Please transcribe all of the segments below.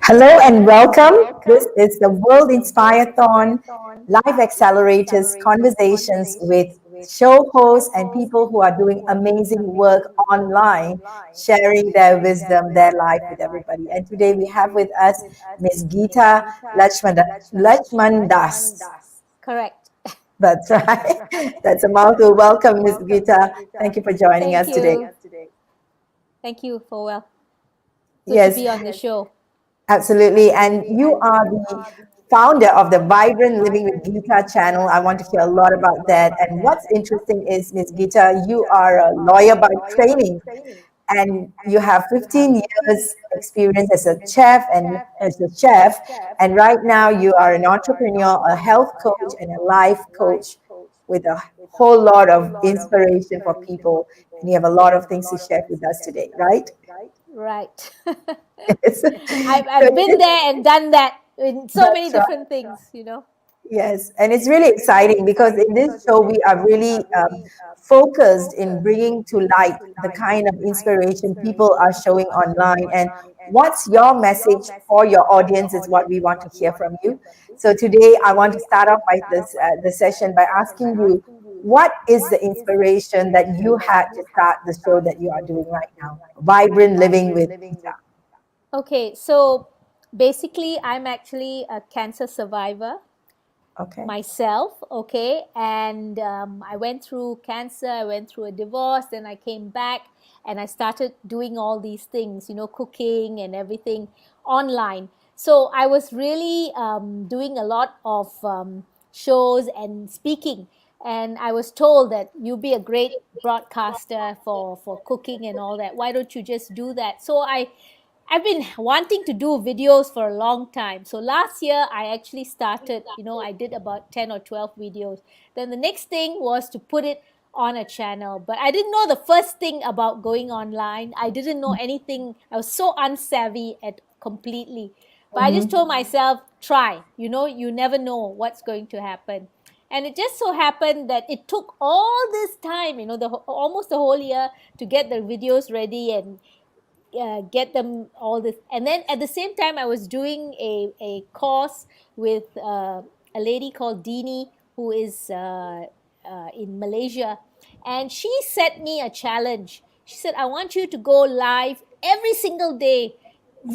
Hello and welcome. This is the World Inspirathon Live Accelerators conversations with show hosts and people who are doing amazing work online, sharing their wisdom, their life with everybody. And today we have with us Miss Geeta Lachmandas. Correct. That's right. That's a mouthful. Welcome, Miss Geeta. Thank you for joining Thank us today. you. Thank you for good to Yes, be on the show. absolutely. And you are the founder of the Vibrant Living with Geeta channel. I want to hear a lot about that. And what's interesting is, Ms. Geeta, you are a lawyer by training and you have 15 years experience as a chef. And right now you are an entrepreneur, a health coach, and a life coach with a whole lot of inspiration for people. And you have a lot of things to share with us today, right? Right. Yes. I've been there and done that in so many That's right. different things. Yes, and it's really exciting because in this show we are really focused in bringing to light the kind of inspiration people are showing online. And what's your message for your audience is what we want to hear from you. So today I want to start off by the session by asking you, what is the inspiration that you had to start the show that you are doing right now, Vibrant Living with Geeta? Okay, so basically, I'm actually a cancer survivor Okay. myself. Okay, and I went through cancer, I went through a divorce, then I came back and I started doing all these things, cooking and everything online. So I was really doing a lot of shows and speaking. And I was told that you'd be a great broadcaster for cooking and all that. Why don't you just do that? So I've been wanting to do videos for a long time. So last year I actually started, I did about 10 or 12 videos. Then the next thing was to put it on a channel. But I didn't know the first thing about going online. I didn't know anything. I was so unsavvy at completely. But I just Mhm. told myself, try. You never know what's going to happen. And it just so happened that it took all this time, almost the whole year to get the videos ready and get them all this. And then at the same time I was doing a course with a lady called Dini, who is in Malaysia, and she set me a challenge. She said, I want you to go live every single day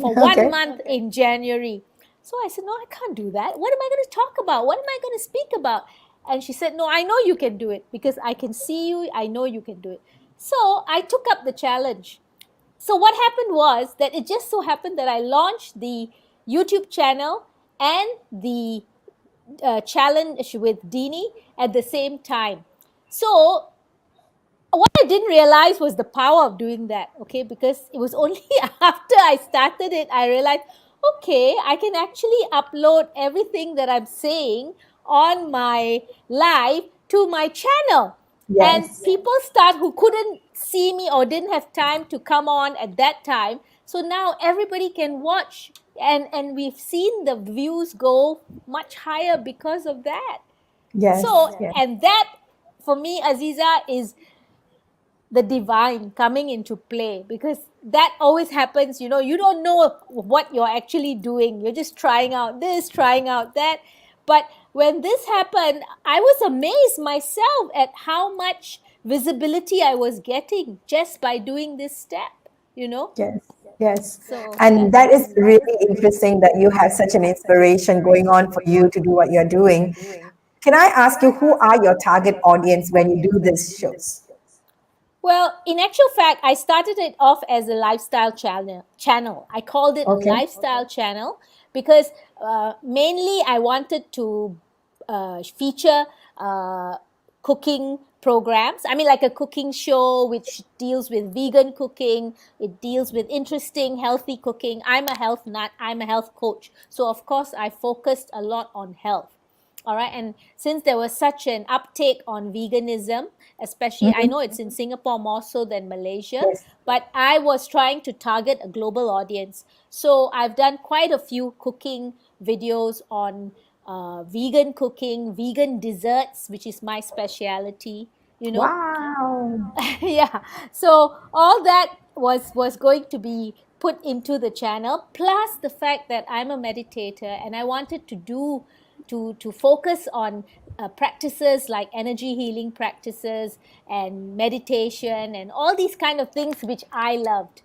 for one Okay. month in January. So I said, no, I can't do that. What am I going to talk about? What am I going to speak about? And she said, no, I know you can do it because I can see you. I know you can do it. So I took up the challenge. So what happened was that it just so happened that I launched the YouTube channel and the challenge with Dini at the same time. So what I didn't realize was the power of doing that, okay? Because it was only after I started it, I realized, okay, I can actually upload everything that I'm saying on my live to my channel. And Yes. people start who couldn't see me or didn't have time to come on at that time. So now everybody can watch, and we've seen the views go much higher because of that. Yes. So, Yes. and that for me, Aziza, is the divine coming into play, because that always happens. You don't know what you're actually doing. You're just trying out this, trying out that. But when this happened, I was amazed myself at how much visibility I was getting just by doing this step. Yes, yes. So And that is really interesting that you have such an inspiration going on for you to do what you're doing. Can I ask you, who are your target audience when you do these shows? well, in actual fact, I started it off as a lifestyle channel. I called it a Okay. lifestyle channel because mainly I wanted to feature uh, cooking programs. I mean, like a cooking show which deals with vegan cooking. It deals with interesting, healthy cooking. I'm a health nut. I'm a health coach. So, of course, I focused a lot on health. All right. And since there was such an uptake on veganism, especially, I Mhm. know it's in Singapore more so than Malaysia, Yes. but I was trying to target a global audience. So I've done quite a few cooking videos on vegan cooking, vegan desserts, which is my specialty, you know. Wow. Yeah. So all that was going to be put into the channel, plus the fact that I'm a meditator and I wanted to do to focus on practices like energy healing practices and meditation and all these kind of things which I loved.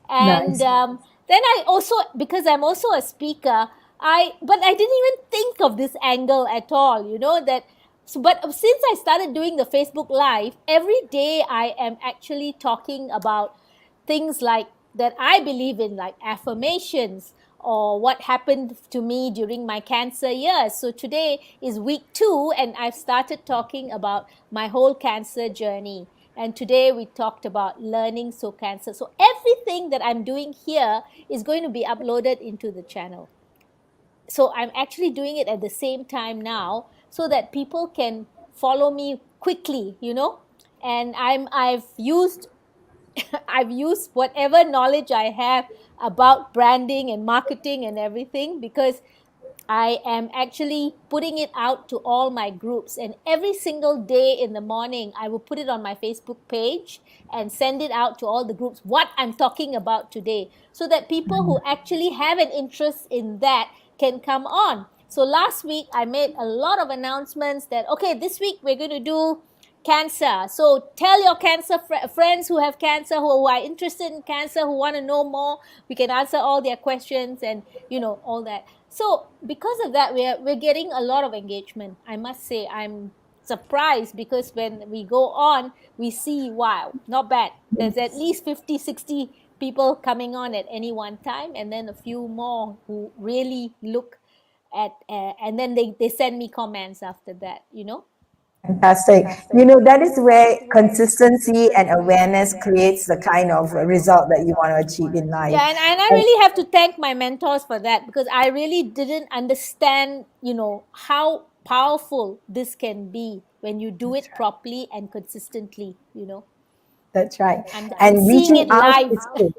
And Nice. then I also, because I'm also a speaker, but I didn't even think of this angle at all, that. So, but since I started doing the Facebook live, every day I am actually talking about things like that I believe in, like affirmations or what happened to me during my cancer years. So today is week 2, and I've started talking about my whole cancer journey. And today we talked about learning so cancer. So everything that I'm doing here is going to be uploaded into the channel. So I'm actually doing it at the same time now so that people can follow me quickly, And I've used I've used whatever knowledge I have about branding and marketing and everything, because I am actually putting it out to all my groups. And every single day in the morning, I will put it on my Facebook page and send it out to all the groups what I'm talking about today, so that people who actually have an interest in that can come on. So last week, I made a lot of announcements that, okay, this week we're going to do cancer. So tell your cancer friends who have cancer, who are interested in cancer, who want to know more. We can answer all their questions and, all that. So because of that, we're getting a lot of engagement. I must say, I'm surprised, because when we go on, we see, wow, not bad. There's at least 50, 60 people coming on at any one time, and then a few more who really look at, and then they send me comments after that. Fantastic. That is where consistency and awareness creates the kind of result that you want to achieve in life. Yeah, and I And really have to thank my mentors for that, because I really didn't understand, how powerful this can be when you do it properly and consistently. that's right. I'm And seeing reaching it out live. is good.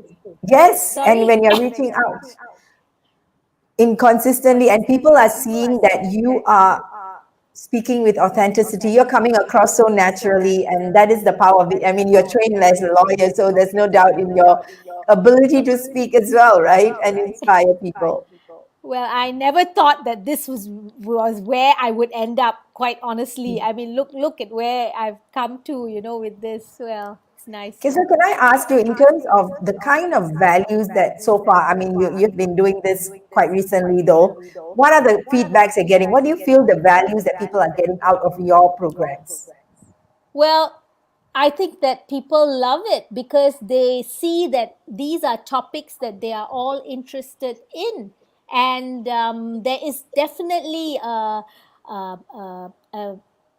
Yes. And Sorry? when you're reaching out inconsistently and people are seeing that you are speaking with authenticity, you're coming across so naturally, and that is the power of it. I mean, you're trained as a lawyer, so there's no doubt in your ability to speak as well, right? And inspire people. Well, I never thought that this was where I would end up, quite honestly. I mean, look at where I've come to, with this. Well, it's Okay, nice. so can I ask you, in terms of the kind of values that so far, I mean, you've been doing this quite recently though, what are the feedbacks you're getting? What do you feel the values that people are getting out of your programs? Well, I think that people love it because they see that these are topics that they are all interested in. And there is definitely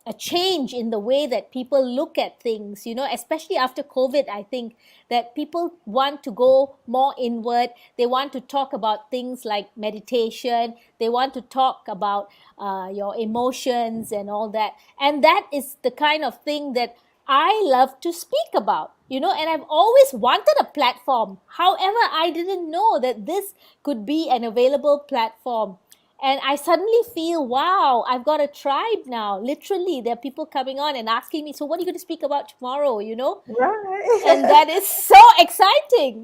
a change in the way that people look at things, especially after COVID. I think that people want to go more inward. They want to talk about things like meditation. They want to talk about your emotions and all that. And that is the kind of thing that I love to speak about, and I've always wanted a platform. However, I didn't know that this could be an available platform. And I suddenly feel, wow, I've got a tribe now. Literally, there are people coming on and asking me, so what are you going to speak about tomorrow? And Right. that is so exciting.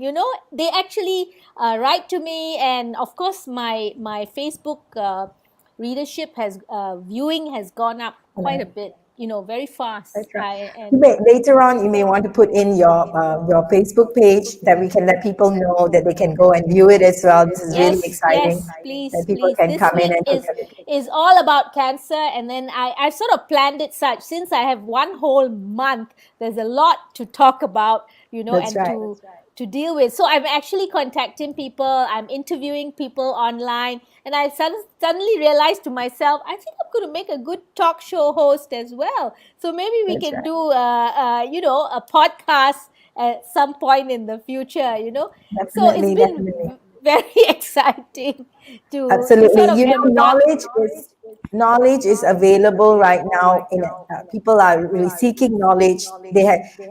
They actually write to me, and of course my Facebook readership has viewing has gone up quite a bit, very fast. That's right. I You and may later on you may want to put in your Facebook page that we can let people know that they can go and view it as well. This is really Yes, exciting yes, that please, people please. can This come in week and take is a look. is all about cancer, and then I've sort of planned it such, since I have one whole month. There's a lot to talk about, That's and right. to deal with. So I'm actually contacting people. I'm interviewing people online, and I suddenly realized to myself, I think I'm going to make a good talk show host as well. So maybe we That's can right. do a podcast at some point in the future. So it's Definitely, been definitely. very exciting to Absolutely. sort of embark. Knowledge is available right now. In people are really seeking knowledge.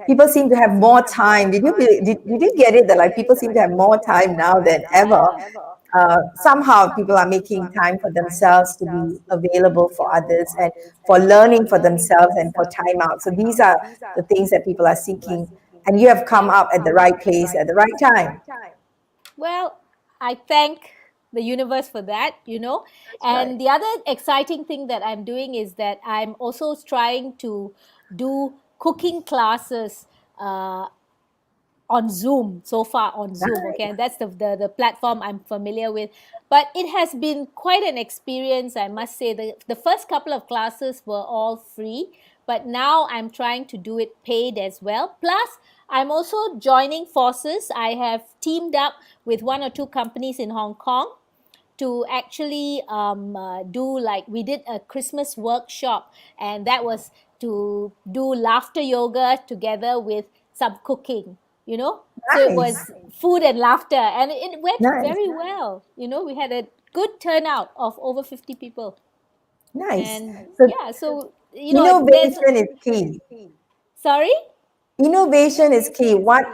People seem to have more time. Did you get it that like people seem to have more time now than ever? Somehow people are making time for themselves to be available for others and for learning for themselves and for time out. So these are the things that people are seeking, and you have come up at the right place at the right time. Well, I thank the universe for that, That's right. And the other exciting thing that I'm doing is that I'm also trying to do cooking classes uh, on Zoom, so far on Zoom. Okay, and Nice. that's the platform I'm familiar with. But it has been quite an experience, I must say. The first couple of classes were all free, but now I'm trying to do it paid as well. Plus, I'm also joining forces. I have teamed up with one or two companies in Hong Kong to actually do, like, we did a Christmas workshop, and that was to do laughter yoga together with some cooking, so it Nice. was food and laughter, and it went Nice. very well. We had a good turnout of over 50 people. Nice. And So yeah, so there's innovation is key. sorry. Innovation is key. What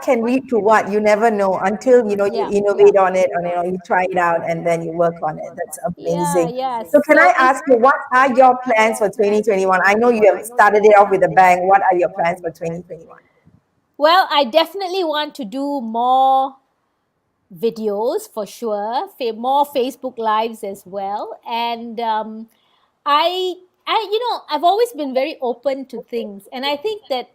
can lead to what? You never know until you Yeah, innovate on it, or you try it out and then you work on it. That's yeah, amazing. yeah. So can So I ask you, what are your plans for 2021? I know you have started it off with a bang. What are your plans for 2021? well, I definitely want to do more videos for sure, more Facebook lives as well, and I, I've always been very open to things, and I think that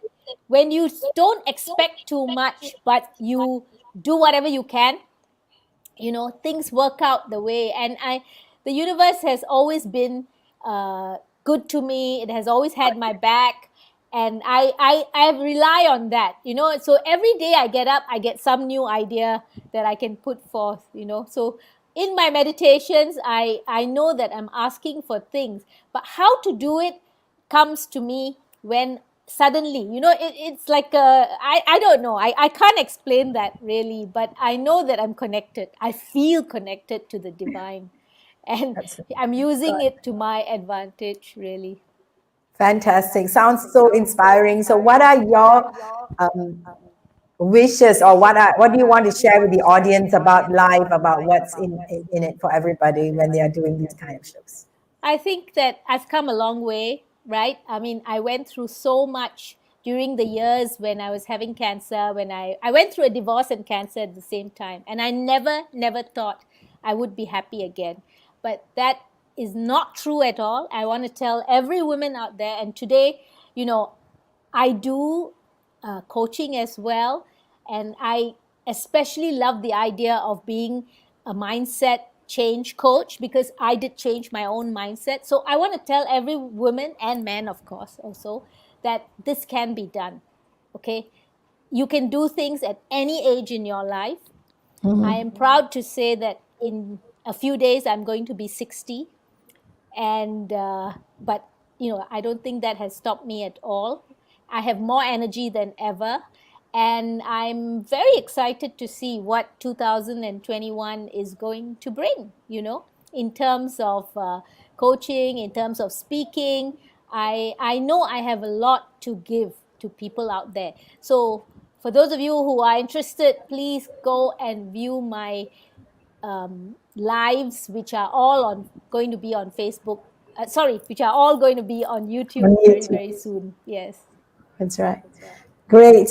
when you don't expect too much, but you do whatever you can, things work out the way. And the universe has always been uh, good to me. It has always had my back, and I rely on that, so every day I get up, I get some new idea that I can put forth, so in my meditations, I know that I'm asking for things, but how to do it comes to me when suddenly, it's like I don't know, I can't explain that really, but I know that I'm connected, I feel connected to the divine, and That's I'm using good. it to my advantage, really. Fantastic. Sounds so inspiring. So what are your um, wishes, or what do you want to share with the audience about life, about what's in it for everybody when they are doing these kind of shows? I think that I've come a long way, right? I mean, I went through so much during the years when I was having cancer, when I went through a divorce and cancer at the same time. And I never thought I would be happy again. But that is not true at all. I want to tell every woman out there. And today, you know, I do coaching as well, and I especially love the idea of being a mindset change coach because I did change my own mindset. So I want to tell every woman and man, of course, also that this can be done. Okay, you can do things at any age in your life. I am proud to say that in a few days I'm going to be 60, and but I don't think that has stopped me at all. I have more energy than ever, and I'm very excited to see what 2021 is going to bring, in terms of coaching, in terms of speaking. I know I have a lot to give to people out there. So for those of you who are interested, please go and view my lives, which are all on going to be on Facebook. Sorry, which are all going to be on On YouTube very, YouTube. very soon. Yes. That's right. Great.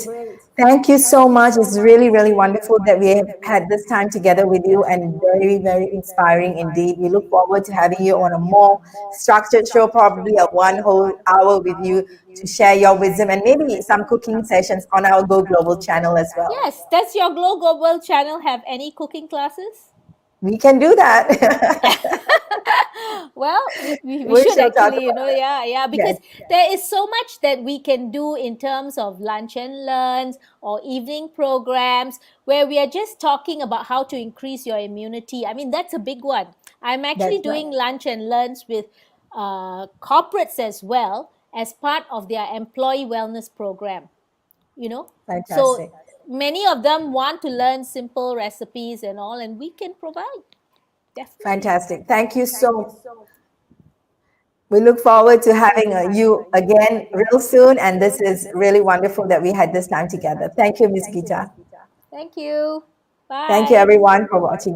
Thank you so much. It's really, really wonderful that we have had this time together with you, and very, very inspiring indeed. We look forward to having you on a more structured show, probably a one whole hour with you to share your wisdom, and maybe some cooking sessions on our Go Global channel as well. Yes. Does your Glow Global channel have any cooking classes? We can do that. Well, we We should shall talk actually, about it. yeah, yeah, because Yes, there is so much that we can do in terms of lunch and learns or evening programs where we are just talking about how to increase your immunity. I mean, that's a big one. I'm actually that's right. doing lunch and learns with corporates as well as part of their employee wellness program, so Fantastic. many of them want to learn simple recipes and all, and we can provide, definitely. Fantastic. Thank you so. We look forward to having you again real soon. And this is really wonderful that we had this time together. Thank you, Miss Geeta. Thank you. Thank you, Bye. everyone, for watching it.